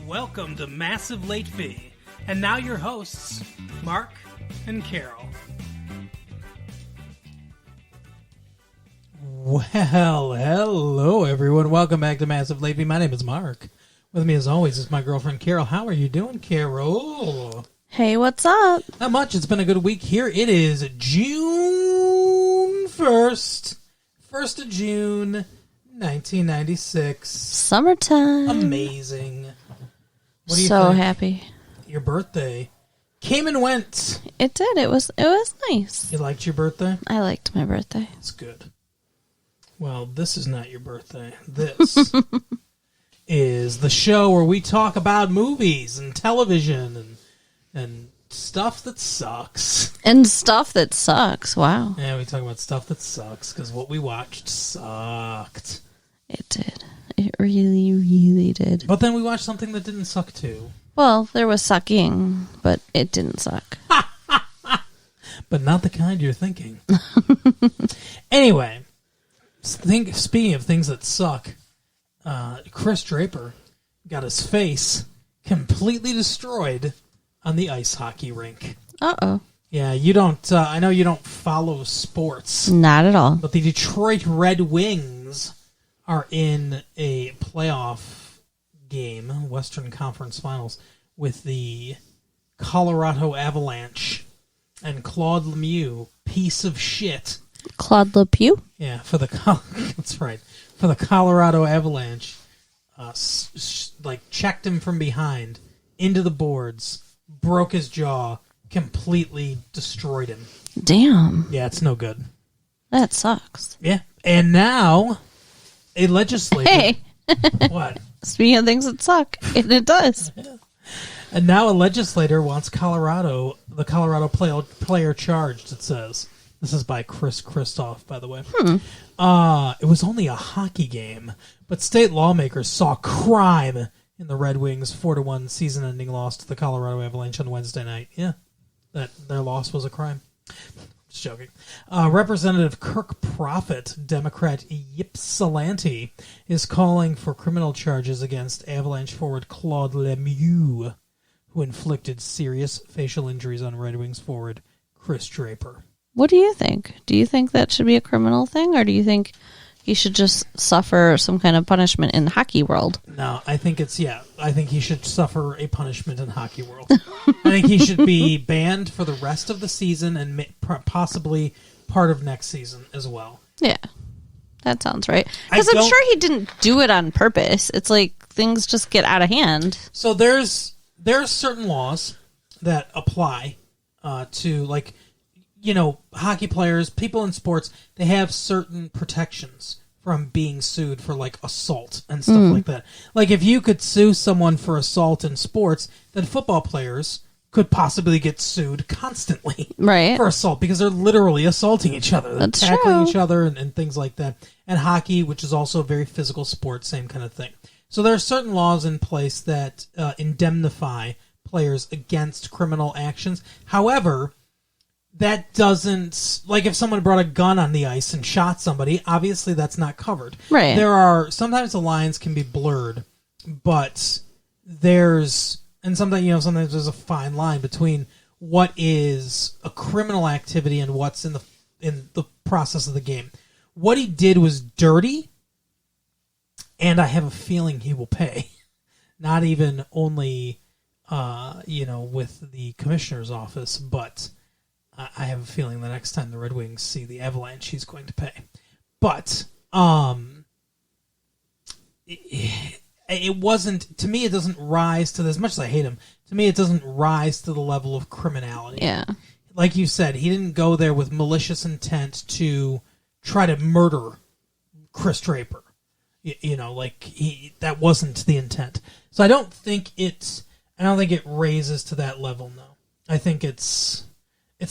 welcome to Massive Late Fee. And now your hosts, Mark and Carol. Well, hello everyone. Welcome back to Massive Late Fee. My name is Mark. With me as always is my girlfriend Carol. How are you doing, Carol? Hey, what's up? Not much. It's been a good week here. It is June 1st. 1st of June, 1996. Summertime. Amazing. What do you so think? Happy. Your birthday came and went. It did. It was nice. You liked your birthday? I liked my birthday. That's good. Well, this is not your birthday. This is the show where we talk about movies and television and stuff that sucks. And stuff that sucks. Wow. Yeah, we talk about stuff that sucks because what we watched sucked. It did. It really, really did. But then we watched something that didn't suck too. Well, there was sucking, but it didn't suck. But not the kind you're thinking. Anyway, speaking of things that suck, Chris Draper got his face completely destroyed on the ice hockey rink. Uh-oh. Yeah, you don't, I know you don't follow sports. Not at all. But the Detroit Red Wings are in a playoff game, Western Conference Finals, with the Colorado Avalanche and Claude Lemieux, piece of shit. Claude Lepew? Yeah, that's right. For the Colorado Avalanche, checked him from behind into the boards, broke his jaw, completely destroyed him. Damn. Yeah, it's no good. That sucks. Yeah, and now a legislator. Hey. What? Speaking of things that suck, and it does. Yeah. And now a legislator wants the Colorado player charged, it says. This is by Chris Christoph, by the way. It was only a hockey game, but state lawmakers saw crime in the Red Wings' 4-1 season-ending loss to the Colorado Avalanche on Wednesday night. Yeah, that their loss was a crime. Just joking. Representative Kirk Profit, Democrat Ypsilanti, is calling for criminal charges against Avalanche forward Claude Lemieux, who inflicted serious facial injuries on Red Wings forward Chris Draper. What do you think? Do you think that should be a criminal thing, or do you think he should just suffer some kind of punishment in the hockey world? No, I think I think he should suffer a punishment in hockey world. I think he should be banned for the rest of the season and possibly part of next season as well. Yeah, that sounds right. Because I'm sure he didn't do it on purpose. It's like things just get out of hand. So there's certain laws that apply to, like, you know, hockey players, people in sports, they have certain protections from being sued for, like, assault and stuff like that. Like, if you could sue someone for assault in sports, then football players could possibly get sued constantly for assault because they're literally assaulting each other. They're tackling each other and things like that. And hockey, which is also a very physical sport, same kind of thing. So there are certain laws in place that indemnify players against criminal actions. However, that doesn't, like, if someone brought a gun on the ice and shot somebody, obviously that's not covered. Right. Sometimes the lines can be blurred, but sometimes there's a fine line between what is a criminal activity and what's in the process of the game. What he did was dirty, and I have a feeling he will pay. Not even only, with the commissioner's office, but I have a feeling the next time the Red Wings see the Avalanche, he's going to pay. But it wasn't, to me, it doesn't rise to, as much as I hate him, to me it doesn't rise to the level of criminality. Yeah. Like you said, he didn't go there with malicious intent to try to murder Chris Draper. That wasn't the intent. So I don't think it raises to that level, no. I think it's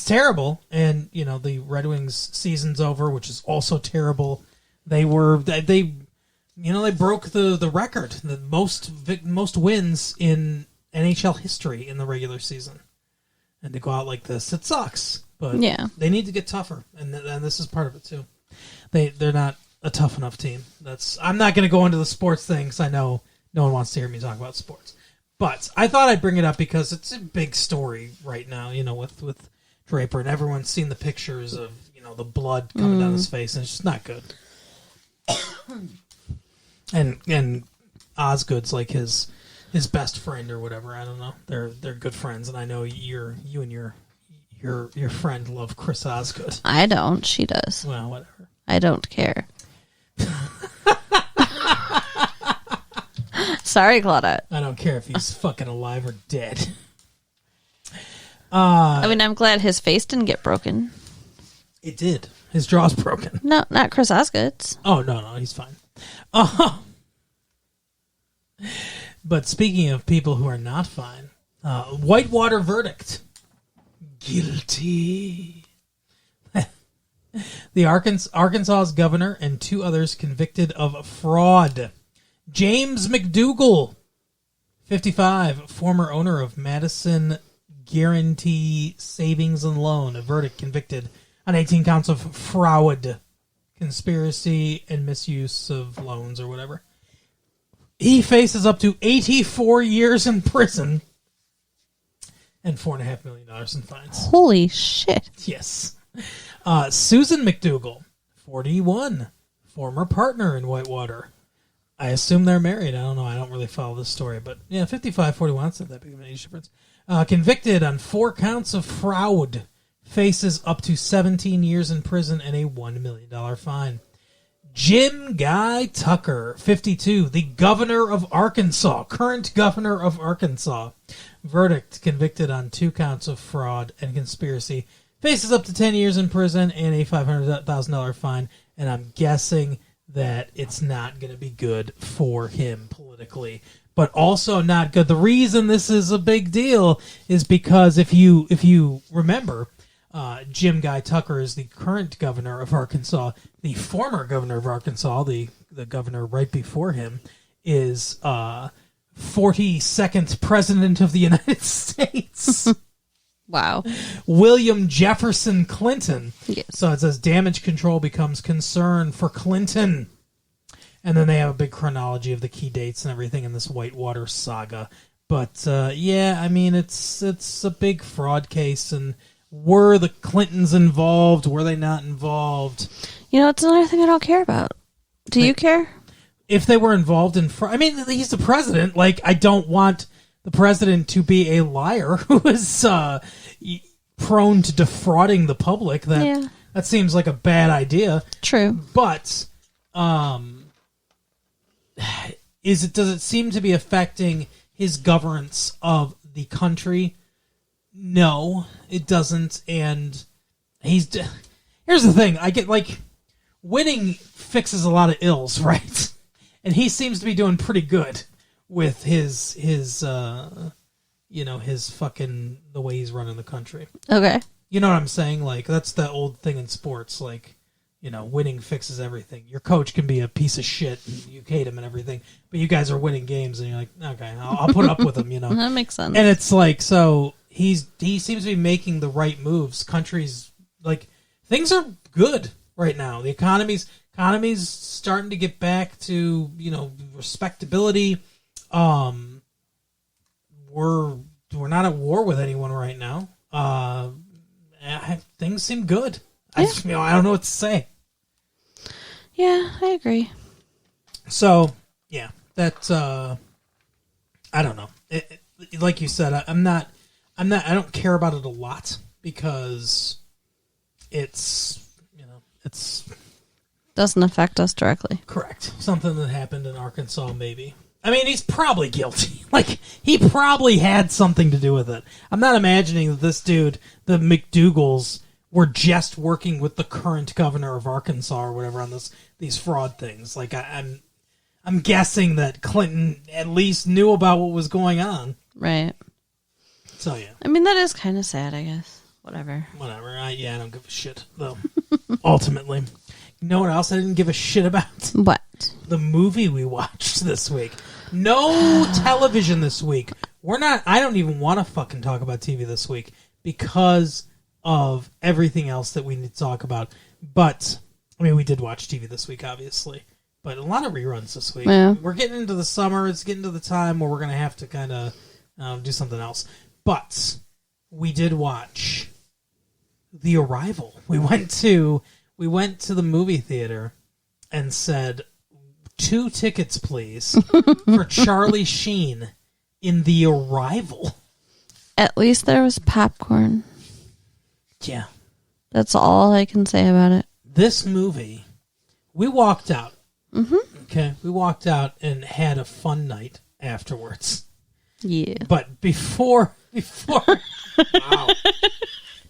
terrible, and the Red Wings season's over, which is also terrible. They broke the record, the most wins in NHL history in the regular season, and to go out like this, it sucks. But they need to get tougher, and this is part of it too. They're not a tough enough team. I'm not going to go into the sports thing because I know no one wants to hear me talk about sports, But I thought I'd bring it up because it's a big story right now, with Draper, and everyone's seen the pictures of, the blood coming down his face, and it's just not good. and Osgood's like his best friend or whatever. I don't know. They're good friends, and I know you and your friend love Chris Osgood. I don't. She does. Well, whatever. I don't care. Sorry, Claudette. I don't care if he's fucking alive or dead. I mean, I'm glad his face didn't get broken. It did. His jaw's broken. No, not Chris Osgood's. Oh, no, he's fine. But speaking of people who are not fine, Whitewater verdict. Guilty. The Arkansas's governor and 2 others convicted of fraud. James McDougal, 55, former owner of Madison Guarantee Savings and Loan, a verdict convicted on 18 counts of fraud, conspiracy, and misuse of loans or whatever. He faces up to 84 years in prison and $4.5 million in fines. Holy shit. Yes. Susan McDougal, 41, former partner in Whitewater. I assume they're married. I don't know. I don't really follow this story. But, 55, 41, it's not that big of an age difference. Convicted on 4 counts of fraud. Faces up to 17 years in prison and a $1 million fine. Jim Guy Tucker, 52, the governor of Arkansas, current governor of Arkansas. Verdict, convicted on 2 counts of fraud and conspiracy. Faces up to 10 years in prison and a $500,000 fine. And I'm guessing that it's not going to be good for him politically, but also not good. The reason this is a big deal is because if you remember, Jim Guy Tucker is the current governor of Arkansas. The former governor of Arkansas, the governor right before him, is 42nd president of the United States. Wow. William Jefferson Clinton. Yes. So it says damage control becomes concern for Clinton. And then they have a big chronology of the key dates and everything in this Whitewater saga. But, I mean, it's a big fraud case. And were the Clintons involved? Were they not involved? It's another thing I don't care about. Do you care? If they were involved in fraud, I mean, he's the president. Like, I don't want the president to be a liar who is prone to defrauding the public. That seems like a bad idea. True. But does it seem to be affecting his governance of the country? No, it doesn't. And here's the thing. I get, like, winning fixes a lot of ills, right? And he seems to be doing pretty good with his fucking, the way he's running the country. Okay. You know what I'm saying? Like, that's the old thing in sports. Like, winning fixes everything. Your coach can be a piece of shit and you hate him and everything, but you guys are winning games and you're like, okay, I'll put up with him, That makes sense. And it's like, so he seems to be making the right moves. Countries, like, things are good right now. The economy's starting to get back to, respectability. We're not at war with anyone right now. Things seem good. Yeah. I don't know what to say. Yeah, I agree. So, yeah, that's I don't know. Like you said, I don't care about it a lot because it's doesn't affect us directly. Correct. Something that happened in Arkansas, maybe. I mean, he's probably guilty. Like, he probably had something to do with it. I'm not imagining that this dude, the McDougals, were just working with the current governor of Arkansas or whatever on these fraud things. Like, I'm guessing that Clinton at least knew about what was going on. Right. So, yeah. I mean, that is kind of sad, I guess. Whatever. I don't give a shit, though. Ultimately. You know what else I didn't give a shit about? What? The movie we watched this week. No television this week. I don't even want to fucking talk about TV this week because of everything else that we need to talk about. But, I mean, we did watch TV this week, obviously. But a lot of reruns this week. Yeah. We're getting into the summer. It's getting to the time where we're going to have to kind of do something else. But we did watch The Arrival. We went to the movie theater and said, 2 tickets, please, for Charlie Sheen in The Arrival. At least there was popcorn. Yeah. That's all I can say about it. This movie, we walked out. Mm-hmm. Okay, we walked out and had a fun night afterwards. Yeah. But before, wow,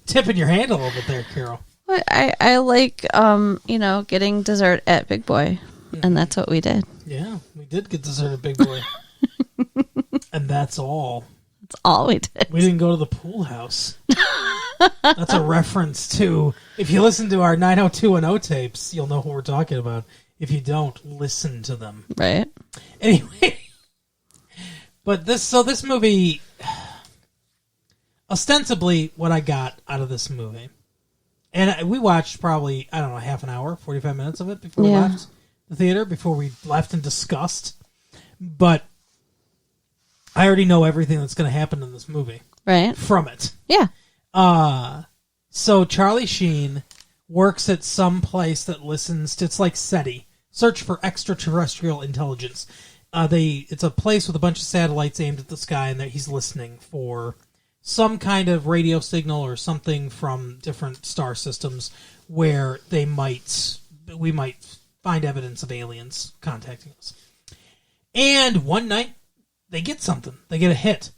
tipping your hand a little bit there, Carol. I like, getting dessert at Big Boy, and that's what we did. Yeah, we did get dessert at Big Boy. And that's all. That's all we did. We didn't go to the pool house. That's a reference to, if you listen to our 90210 tapes, you'll know what we're talking about. If you don't, listen to them. Right. Anyway, but this movie, ostensibly what I got out of this movie, and we watched probably, I don't know, half an hour, 45 minutes of it before we left the theater, before we left in disgust. But I already know everything that's going to happen in this movie. Right. From it. Yeah. So Charlie Sheen works at some place that listens to, it's like SETI, Search for Extraterrestrial Intelligence. It's a place with a bunch of satellites aimed at the sky, and he's listening for some kind of radio signal or something from different star systems where we might find evidence of aliens contacting us. And one night, they get something. They get a hit.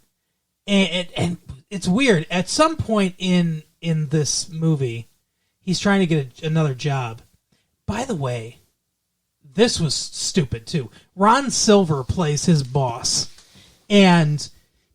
And it's weird. At some point in this movie, he's trying to get another job. By the way, this was stupid, too. Ron Silver plays his boss. And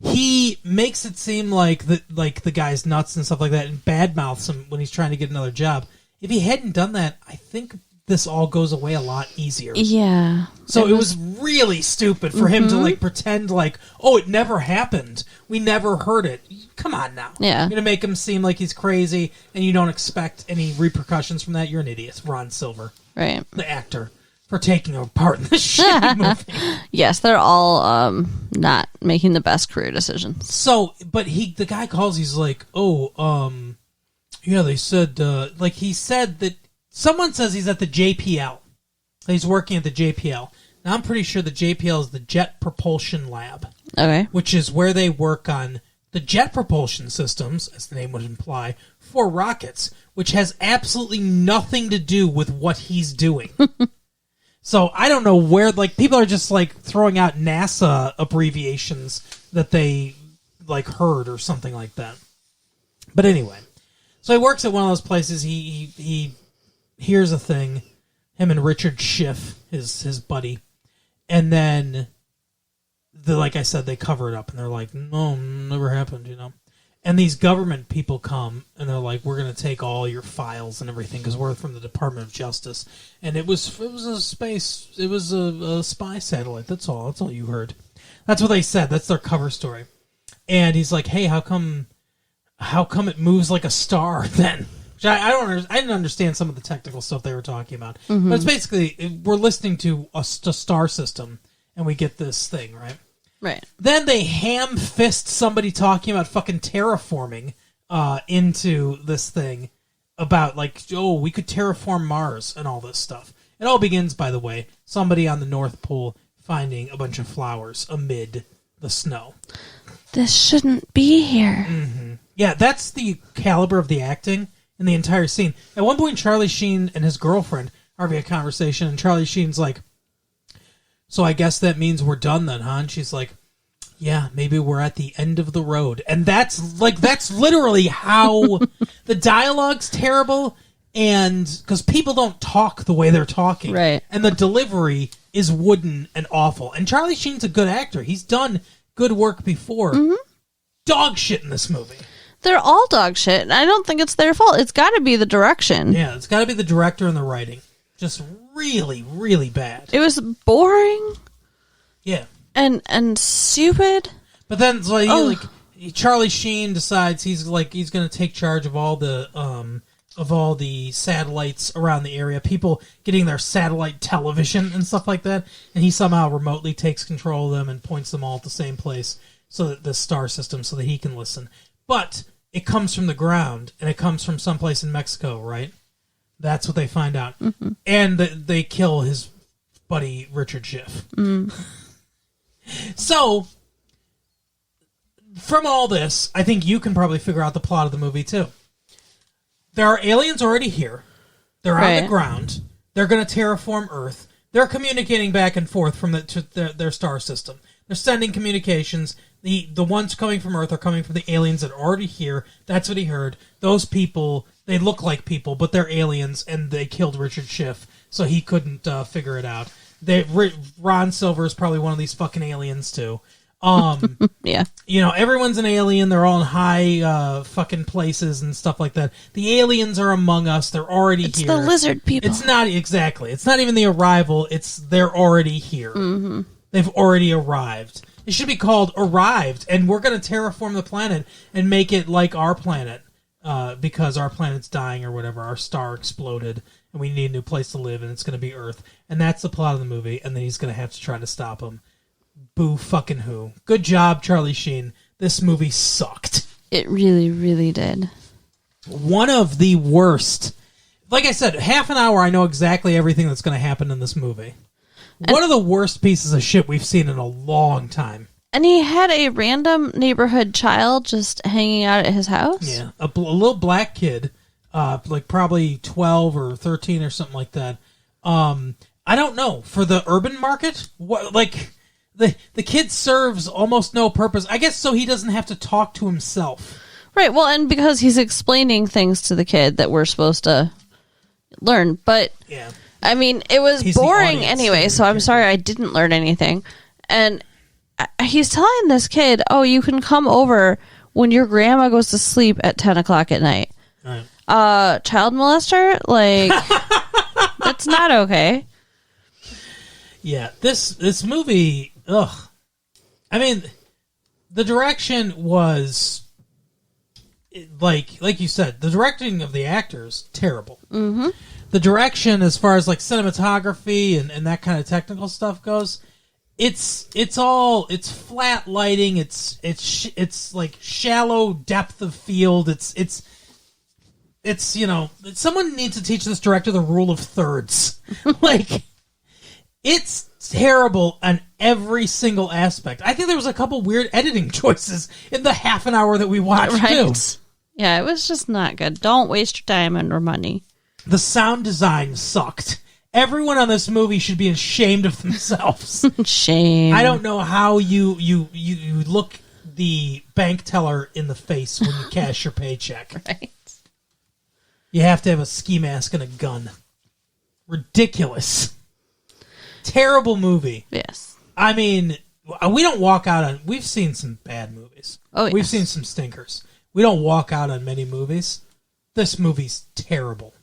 he makes it seem like the guy's nuts and stuff like that, and badmouths him when he's trying to get another job. If he hadn't done that, I think this all goes away a lot easier. Yeah. So it was really stupid for him to pretend like, oh, it never happened. We never heard it. Come on now. Yeah. You're going to make him seem like he's crazy and you don't expect any repercussions from that. You're an idiot. Ron Silver. Right. The actor. For taking a part in this shitty movie. Yes, they're all not making the best career decisions. So, but the guy calls, he's like, yeah, they said, he said that someone says he's at the JPL. He's working at the JPL. Now, I'm pretty sure the JPL is the Jet Propulsion Lab. Okay. Which is where they work on the jet propulsion systems, as the name would imply, for rockets, which has absolutely nothing to do with what he's doing. So, I don't know where, people are just, throwing out NASA abbreviations that they, heard or something like that. But anyway, so he works at one of those places. He hears a thing, him and Richard Schiff, his buddy, and then, like I said, they cover it up, and they're like, no, never happened, And these government people come, and they're like, we're going to take all your files and everything, because we're from the Department of Justice. And it was a spy satellite, that's all you heard. That's what they said, that's their cover story. And he's like, hey, how come it moves like a star then? Which I didn't understand some of the technical stuff they were talking about. Mm-hmm. But it's basically, we're listening to a star system, and we get this thing, right? Right. Then they ham-fist somebody talking about fucking terraforming into this thing about, we could terraform Mars and all this stuff. It all begins, by the way, somebody on the North Pole finding a bunch of flowers amid the snow. This shouldn't be here. Mm-hmm. Yeah, that's the caliber of the acting in the entire scene. At one point, Charlie Sheen and his girlfriend are having a conversation, and Charlie Sheen's like, so I guess that means we're done then, huh? And she's like, yeah, maybe we're at the end of the road. And that's literally how the dialogue's terrible, and because people don't talk the way they're talking. Right. And the delivery is wooden and awful. And Charlie Sheen's a good actor. He's done good work before. Mm-hmm. Dog shit in this movie. They're all dog shit, and I don't think it's their fault. It's got to be the direction. Yeah, it's got to be the director and the writing. Just really, really bad. It was boring. Yeah. And stupid. But then Charlie Sheen decides he's going to take charge of all the satellites around the area, people getting their satellite television and stuff like that, and he somehow remotely takes control of them and points them all at the same place so that the star system, so that he can listen. But it comes from the ground, and it comes from someplace in Mexico, right? That's what they find out. Mm-hmm. And they kill his buddy Richard Schiff. Mm. So, from all this, I think you can probably figure out the plot of the movie, too. There are aliens already here. They're on the ground. They're going to terraform Earth. They're communicating back and forth from their star system. They're sending communications. The ones coming from Earth are coming from the aliens that are already here. That's what he heard. Those people, they look like people, but they're aliens, and they killed Richard Schiff, so he couldn't figure it out. Ron Silver is probably one of these fucking aliens, too. Yeah. You know, everyone's an alien. They're all in high fucking places and stuff like that. The aliens are among us. They're already here. It's the lizard people. It's not, exactly. It's not even the arrival. They're already here. Mm-hmm. They've already arrived. It should be called Arrived, and we're going to terraform the planet and make it like our planet because our planet's dying or whatever. Our star exploded, and we need a new place to live, and it's going to be Earth. And that's the plot of the movie, and then he's going to have to try to stop him. Boo fucking who. Good job, Charlie Sheen. This movie sucked. It really, really did. One of the worst. Like I said, half an hour I know exactly everything that's going to happen in this movie. One of the worst pieces of shit we've seen in a long time. And he had a random neighborhood child just hanging out at his house? Yeah, a little black kid, like probably 12 or 13 or something like that. I don't know. For the urban market? What, like, the kid serves almost no purpose. I guess so he doesn't have to talk to himself. Right, well, and because he's explaining things to the kid that we're supposed to learn. But, yeah. I mean, it was boring anyway, so I'm sorry I didn't learn anything. And he's telling this kid, oh, you can come over when your grandma goes to sleep at 10 o'clock at night. Right. Child molester? Like, that's not okay. Yeah, this movie, ugh. I mean, the direction was, like you said, the directing of the actors, terrible. Mm-hmm. The direction, as far as like cinematography and that kind of technical stuff goes, it's flat lighting. It's like shallow depth of field. It's you know, someone needs to teach this director the rule of thirds. Like, it's terrible on every single aspect. I think there was a couple weird editing choices in the half an hour that we watched too. Yeah, it was just not good. Don't waste your time and your money. The sound design sucked. Everyone on this movie should be ashamed of themselves. Shame. I don't know how you look the bank teller in the face when you cash your paycheck. Right. You have to have a ski mask and a gun. Ridiculous. Terrible movie. Yes. I mean, we don't walk out on... We've seen some bad movies. Oh, yes. We've seen some stinkers. We don't walk out on many movies. This movie's terrible.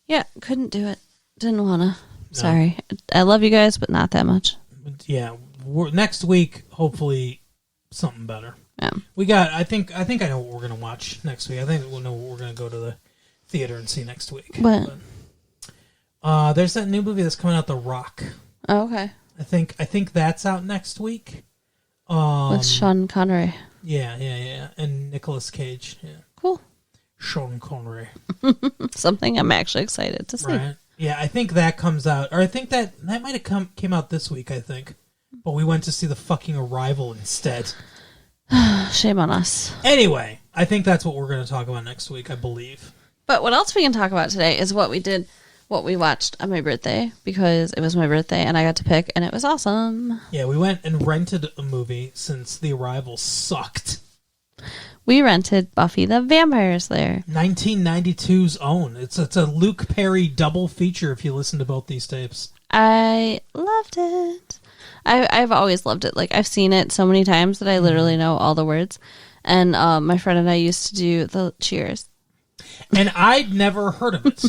Yeah, couldn't do it. Didn't want to. No. Sorry. I love you guys, but not that much. Yeah. Next week, hopefully, something better. Yeah. We got... I think I know what we're going to watch next week. I think we'll know what we're going to go to the theater and see next week. But there's that new movie that's coming out, The Rock. Oh, okay. I think that's out next week. With Sean Connery. Yeah. And Nicolas Cage. Yeah. Cool. Sean Connery. Something I'm actually excited to see. Right. Yeah, I think that comes out, or I think that might have came out this week, I think. But we went to see the fucking Arrival instead. Shame on us. Anyway, I think that's what we're going to talk about next week, I believe. But what else we can talk about today is what we watched on my birthday, because it was my birthday and I got to pick, and it was awesome. Yeah, we went and rented a movie since The Arrival sucked. We rented Buffy the Vampire Slayer. 1992's own. It's a Luke Perry double feature if you listen to both these tapes. I loved it. I've always loved it. Like, I've seen it so many times that I literally know all the words. And my friend and I used to do the cheers. And I'd never heard of it.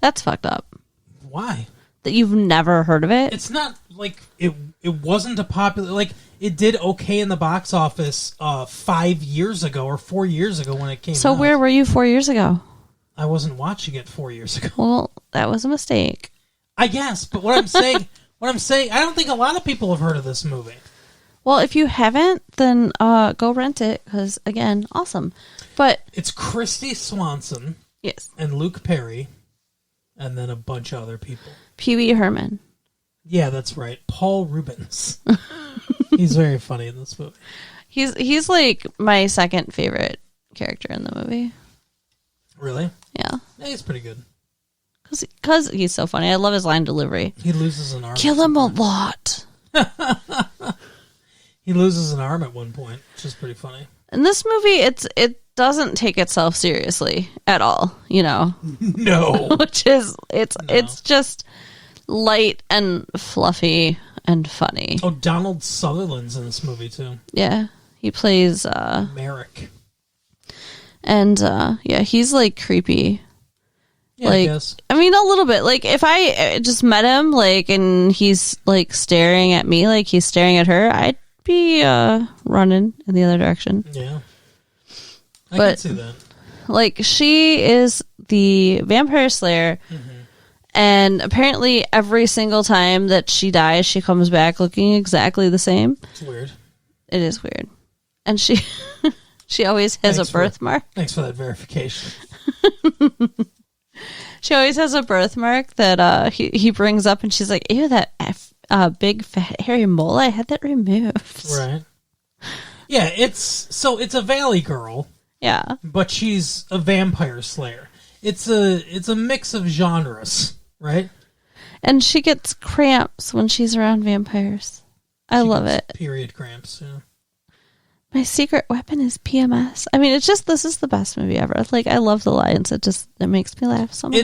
That's fucked up. Why? That you've never heard of it? It's not like it wasn't a popular... Like, it did okay in the box office 5 years ago or 4 years ago when it came out. So where were you 4 years ago? I wasn't watching it 4 years ago. Well, that was a mistake. I guess, but what I'm saying, I don't think a lot of people have heard of this movie. Well, if you haven't, then go rent it because, again, awesome. But it's Christy Swanson. Yes. And Luke Perry. And then a bunch of other people. Pee Wee Herman. Yeah, that's right. Paul Rubens. He's very funny in this movie. He's like my second favorite character in the movie. Really? Yeah. He's pretty good. Because he's so funny. I love his line delivery. He loses an arm. Kill him a lot. He loses an arm at one point, which is pretty funny. In this movie, it doesn't take itself seriously at all, No. Which is, it's just light and fluffy and funny. Oh, Donald Sutherland's in this movie, too. Yeah. He plays... Merrick. And, yeah, he's, like, creepy. Yeah, like, I guess. I mean, a little bit. Like, if I just met him, like, and he's, like, staring at me like he's staring at her, I'd be running in the other direction. Yeah. I can see that. Like, she is the Vampire Slayer, and apparently every single time that she dies, she comes back looking exactly the same. It's weird. It is weird. And she she always has a birthmark. Thanks for that verification. She always has a birthmark that he brings up, and she's like, ew, that big fat hairy mole, I had that removed. Right. Yeah, it's a Valley girl. Yeah. But she's a vampire slayer. It's a mix of genres, right? And she gets cramps when she's around vampires. I love it. Period cramps, yeah. My secret weapon is PMS. I mean, this is the best movie ever. Like, I love the lines. It makes me laugh so much.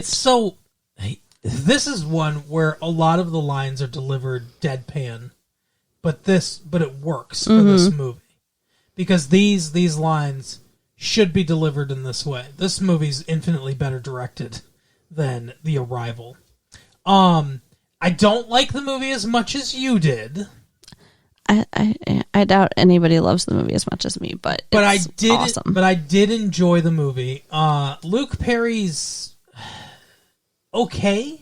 This is one where a lot of the lines are delivered deadpan, but it works for this movie. Because these lines should be delivered in this way. This movie's infinitely better directed than The Arrival. I don't like the movie as much as you did. I doubt anybody loves the movie as much as me, but it's awesome. But I did enjoy the movie. Luke Perry's okay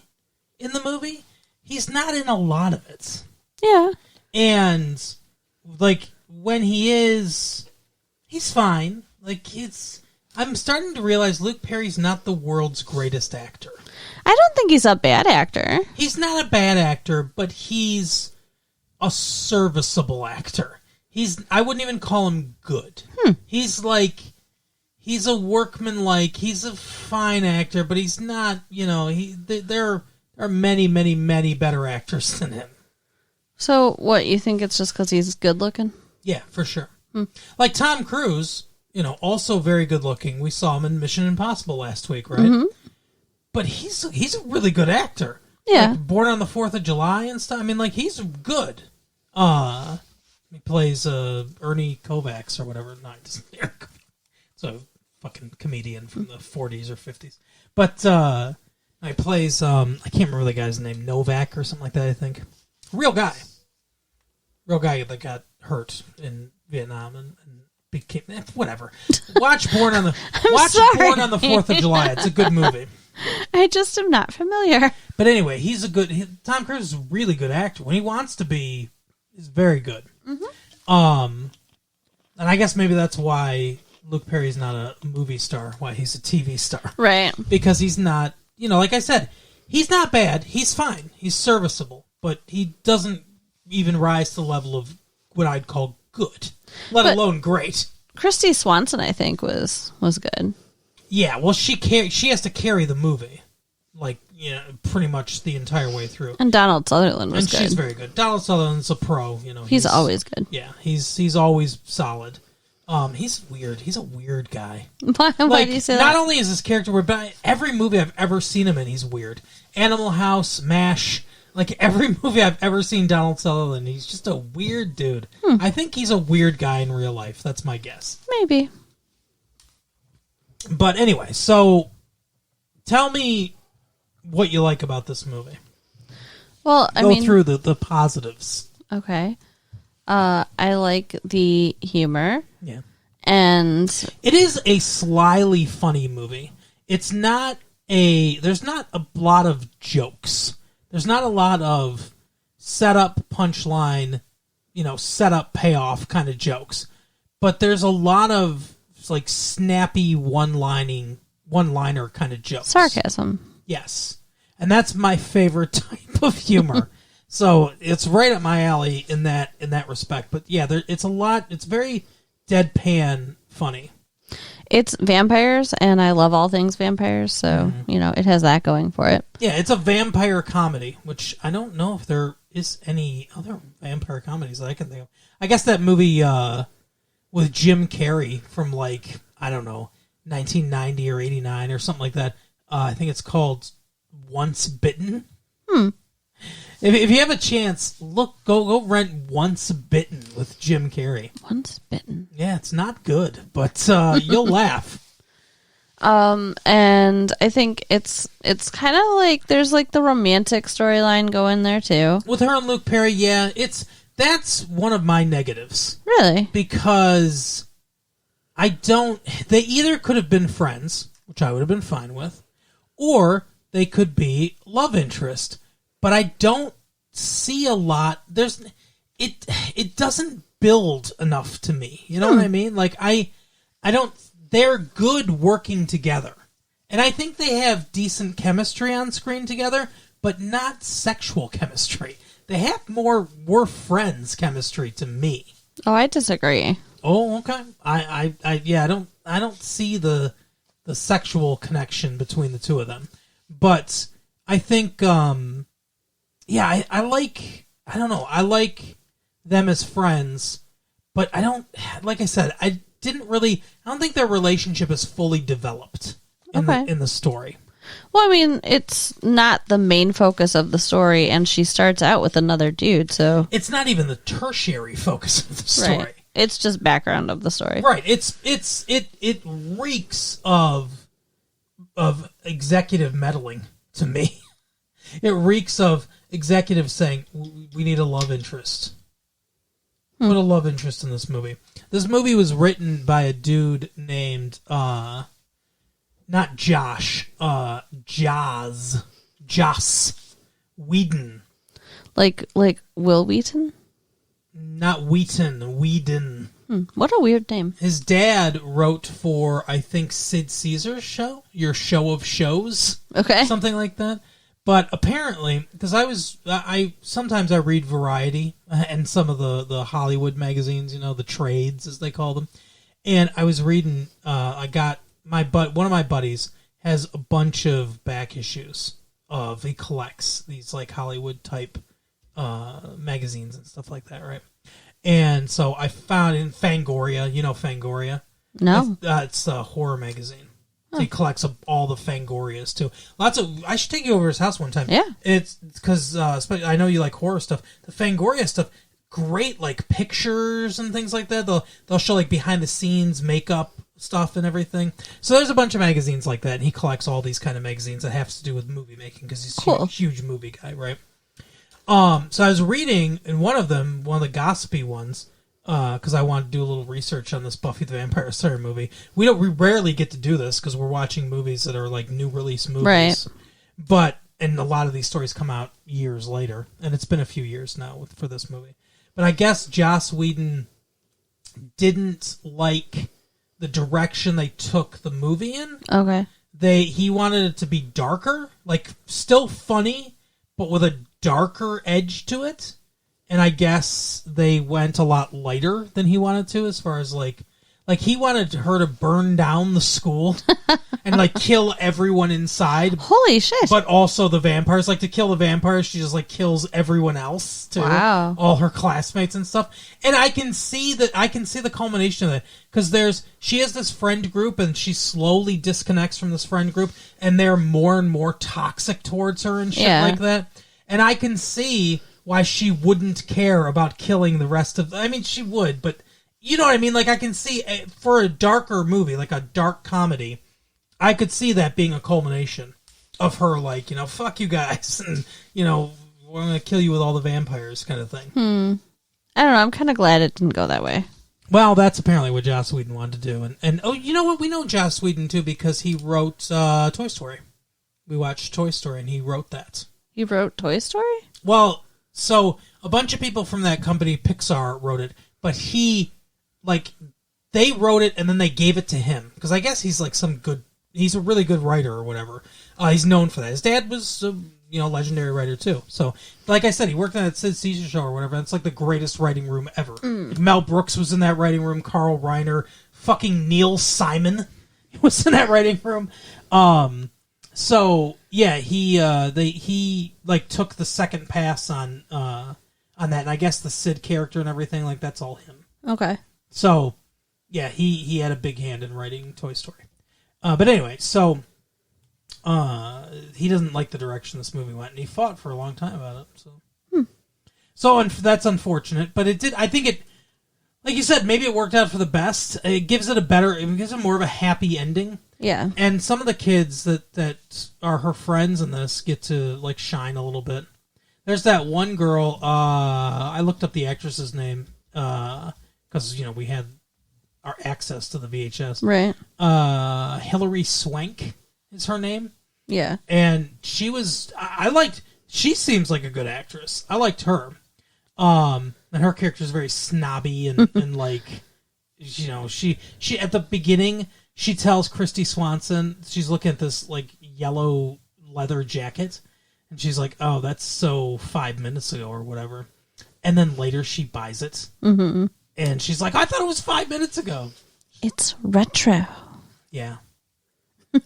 in the movie. He's not in a lot of it. Yeah. And like when he is, he's fine. Like I'm starting to realize Luke Perry's not the world's greatest actor. I don't think he's a bad actor. He's not a bad actor, but he's a serviceable actor. I wouldn't even call him good. He's a workman, he's a fine actor, but he's not, there are many, many, many better actors than him. So what, you think it's just because he's good looking? Yeah, for sure. Like Tom Cruise, also very good looking. We saw him in Mission Impossible last week, right? Mm-hmm. But he's a really good actor. Yeah. Like Born on the 4th of July and stuff. I mean, he's good. He plays Ernie Kovacs or whatever. No, it's a fucking comedian from the 40s or 50s. But he plays, I can't remember the guy's name, Novak or something like that, I think. Real guy that got hurt in Vietnam and became whatever. Watch Born on the 4th of July. It's a good movie. I just am not familiar. But anyway, Tom Cruise is a really good actor. When he wants to be, he's very good. Mm-hmm. And I guess maybe that's why Luke Perry's not a movie star, why he's a TV star. Right. Because he's not, like I said, he's not bad. He's fine. He's serviceable. But he doesn't even rise to the level of what I'd call good, let alone great. Christy Swanson, I think, was good. Yeah, well, she has to carry the movie, pretty much the entire way through. And Donald Sutherland was good. And she's very good. Donald Sutherland's a pro, He's always good. Yeah, he's always solid. He's weird. He's a weird guy. Why do you say that? Not only is his character weird, but every movie I've ever seen him in, he's weird. Animal House, MASH, every movie I've ever seen Donald Sutherland, he's just a weird dude. I think he's a weird guy in real life. That's my guess. Maybe. But anyway, so tell me what you like about this movie. Well, Go through the positives. Okay. I like the humor. Yeah. And it is a slyly funny movie. There's not a lot of jokes. There's not a lot of setup, punchline, setup payoff kind of jokes, but there's a lot of like snappy one-liner kind of jokes. Sarcasm. Yes, and that's my favorite type of humor. So it's right up my alley in that respect. But yeah, it's a lot. It's very deadpan funny. It's vampires, and I love all things vampires, so it has that going for it. Yeah, it's a vampire comedy, which I don't know if there is any other vampire comedies that I can think of. I guess that movie with Jim Carrey from, like, I don't know, 1990 or 89 or something like that. I think it's called Once Bitten. If you have a chance, go rent Once Bitten with Jim Carrey. Once Bitten. Yeah, it's not good, but you'll laugh. And I think it's kind of like there's like the romantic storyline going there too. With her and Luke Perry, yeah, that's one of my negatives. Really? Because they either could have been friends, which I would have been fine with, or they could be love interest. But I don't see a lot. It doesn't build enough to me. You know what I mean? Like I don't. They're good working together, and I think they have decent chemistry on screen together, but not sexual chemistry. They have more "we're friends" chemistry to me. Oh, I disagree. Oh, okay. I don't see the sexual connection between the two of them, but I think. Yeah, I like them as friends, but I don't, like I said, I don't think their relationship is fully developed in the story. Well, I mean, it's not the main focus of the story, and she starts out with another dude, so... It's not even the tertiary focus of the story. Right. It's just background of the story. Right. It reeks of executive meddling to me. It reeks of executives saying, we need a love interest. Put a love interest in this movie. This movie was written by a dude named, not Josh, Joss Whedon. Like Will Wheaton? Not Whedon. What a weird name. His dad wrote for, I think, Sid Caesar's show, Your Show of Shows. Okay. Something like that. But apparently, because sometimes I read Variety and some of the Hollywood magazines, the trades as they call them, and I was reading. I got one of my buddies has a bunch of back issues he collects these like Hollywood type magazines and stuff like that, right? And so I found in Fangoria, Fangoria? No, it's a horror magazine. So he collects all the Fangorias too. I should take you over his house one time. Yeah, it's because I know you like horror stuff. The Fangoria stuff, great like pictures and things like that. They'll show like behind the scenes makeup stuff and everything. So there's a bunch of magazines like that, and he collects all these kind of magazines that have to do with movie making because he's a huge movie guy, right? So I was reading in one of them, one of the gossipy ones. Because I wanted to do a little research on this Buffy the Vampire Slayer movie. We rarely get to do this because we're watching movies that are like new release movies. Right. And a lot of these stories come out years later, and it's been a few years now for this movie. But I guess Joss Whedon didn't like the direction they took the movie in. Okay. He wanted it to be darker, like still funny, but with a darker edge to it. And I guess they went a lot lighter than he wanted to, as far as like he wanted her to burn down the school and like kill everyone inside. Holy shit! But also the vampires, like to kill the vampires, she just like kills everyone else too. Wow! All her classmates and stuff. And I can see the culmination of that because she has this friend group and she slowly disconnects from this friend group, and they're more and more toxic towards her and shit like that. And I can see why she wouldn't care about killing the rest of... I mean, she would, but you know what I mean? Like, I can see, for a darker movie, like a dark comedy, I could see that being a culmination of her, like, fuck you guys, and, we're going to kill you with all the vampires kind of thing. I don't know, I'm kind of glad it didn't go that way. Well, that's apparently what Joss Whedon wanted to do. And oh, you know what? We know Joss Whedon, too, because he wrote Toy Story. We watched Toy Story, and he wrote that. He wrote Toy Story? Well... So, a bunch of people from that company, Pixar, wrote it, but they wrote it and then they gave it to him because I guess he's like he's a really good writer or whatever. He's known for that. His dad was a legendary writer too. So, like I said, he worked on that Sid Caesar show or whatever. And it's like the greatest writing room ever. Like Mel Brooks was in that writing room. Carl Reiner, fucking Neil Simon was in that writing room. So yeah, he like took the second pass on that, and I guess the Sid character and everything, like that's all him. Okay. So yeah, he had a big hand in writing Toy Story. But anyway, so he doesn't like the direction this movie went, and he fought for a long time about it. So that's unfortunate, but it did. I think it, like you said, maybe it worked out for the best. It gives it more of a happy ending. Yeah. And some of the kids that are her friends in this get to like shine a little bit. There's that one girl. I looked up the actress's name because we had our access to the VHS. Right. Hilary Swank is her name. Yeah. And she was. She seems like a good actress. I liked her. And her character is very snobby and like, she at the beginning. She tells Christy Swanson, she's looking at this, like, yellow leather jacket, and she's like, oh, that's so 5 minutes ago or whatever. And then later she buys it, and she's like, I thought it was 5 minutes ago. It's retro. Yeah.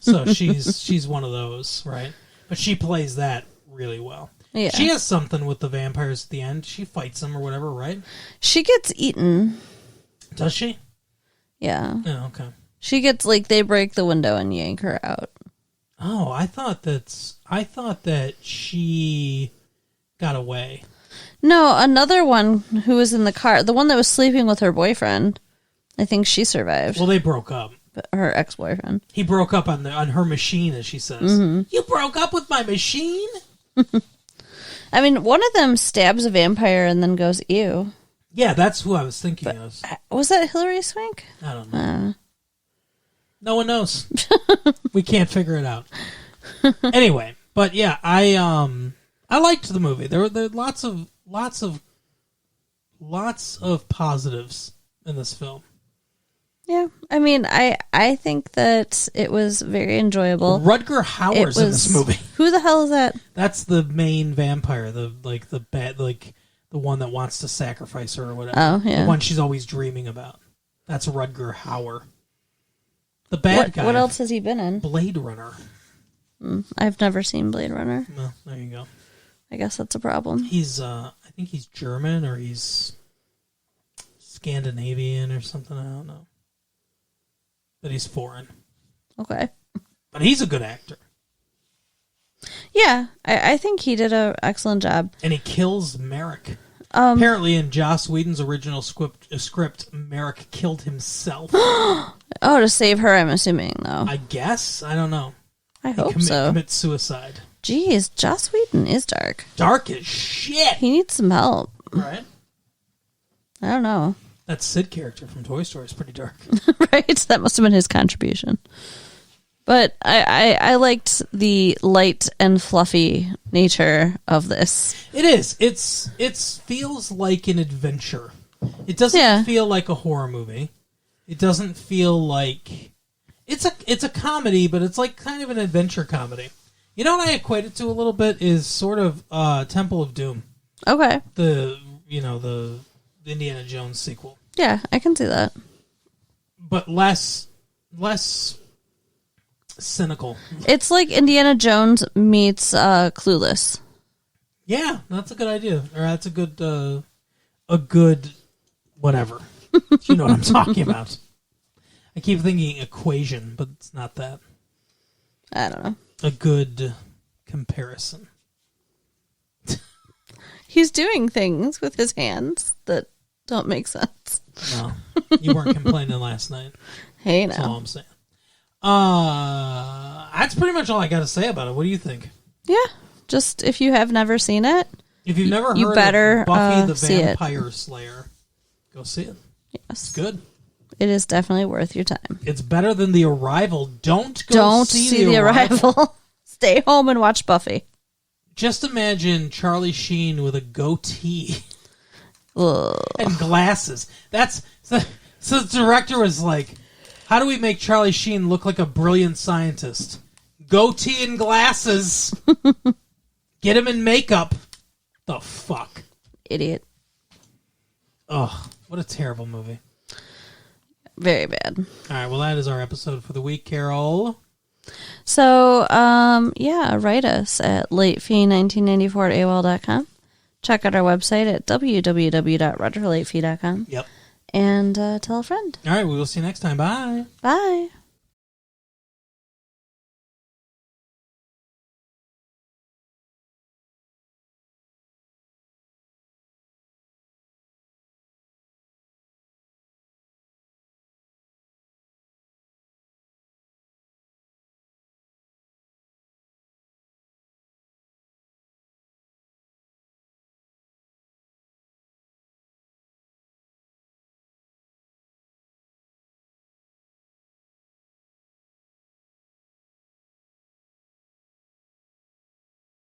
So she's one of those, right? But she plays that really well. Yeah. She has something with the vampires at the end. She fights them or whatever, right? She gets eaten. Does she? Yeah. Oh, okay. She gets, like, they break the window and yank her out. Oh, I thought that she got away. No, another one who was in the car, the one that was sleeping with her boyfriend, I think she survived. Well, they broke up. Her ex-boyfriend. He broke up on her machine, as she says. You broke up with my machine? I mean, one of them stabs a vampire and then goes, ew. Yeah, that's who I was thinking of. Was that Hilary Swank? I don't know. No one knows. We can't figure it out. Anyway, but yeah, I liked the movie. There were lots of positives in this film. Yeah, I mean, I think that it was very enjoyable. Rutger Hauer's in this movie. Who the hell is that? That's the main vampire, the one that wants to sacrifice her or whatever. Oh, yeah. The one she's always dreaming about. That's Rutger Hauer. The bad guy. What else has he been in? Blade Runner. I've never seen Blade Runner. Well, there you go. I guess that's a problem. He's, I think he's German or he's Scandinavian or something. I don't know. But he's foreign. Okay. But he's a good actor. Yeah, I think he did an excellent job. And he kills Merrick. Apparently, in Joss Whedon's original script, Merrick killed himself. Oh, to save her, I'm assuming, though. I guess. I don't know. I hope so. Commits suicide. Jeez, Joss Whedon is dark. Dark as shit. He needs some help. Right? I don't know. That Sid character from Toy Story is pretty dark. Right? That must have been his contribution. But I liked the light and fluffy nature of this. It is. It feels like an adventure. It doesn't feel like a horror movie. It doesn't feel like it's a comedy, but it's like kind of an adventure comedy. You know what I equate it to a little bit is sort of Temple of Doom. Okay. The Indiana Jones sequel. Yeah, I can see that. But less cynical. It's like Indiana Jones meets Clueless. Yeah, that's a good idea. Or that's a good whatever. You know what I'm talking about. I keep thinking equation, but it's not that. I don't know. A good comparison. He's doing things with his hands that don't make sense. No, you weren't complaining last night. Hey, That's all I'm saying. That's pretty much all I got to say about it. What do you think? Yeah, just if you have never seen it, if you've never you heard better, of Buffy the see Vampire Slayer, go see it. Yes, it's good. It is definitely worth your time. It's better than The Arrival. Don't see The Arrival. Stay home and watch Buffy. Just imagine Charlie Sheen with a goatee Ugh. and glasses. So the director was like, how do we make Charlie Sheen look like a brilliant scientist? Goatee and glasses. Get him in makeup. The fuck? Idiot. Oh, what a terrible movie. Very bad. All right, well, that is our episode for the week, Carol. So, write us at latefee1994@AOL.com. Check out our website at www.rogerlatefee.com. Yep. And tell a friend. All right, we will see you next time. Bye. Bye.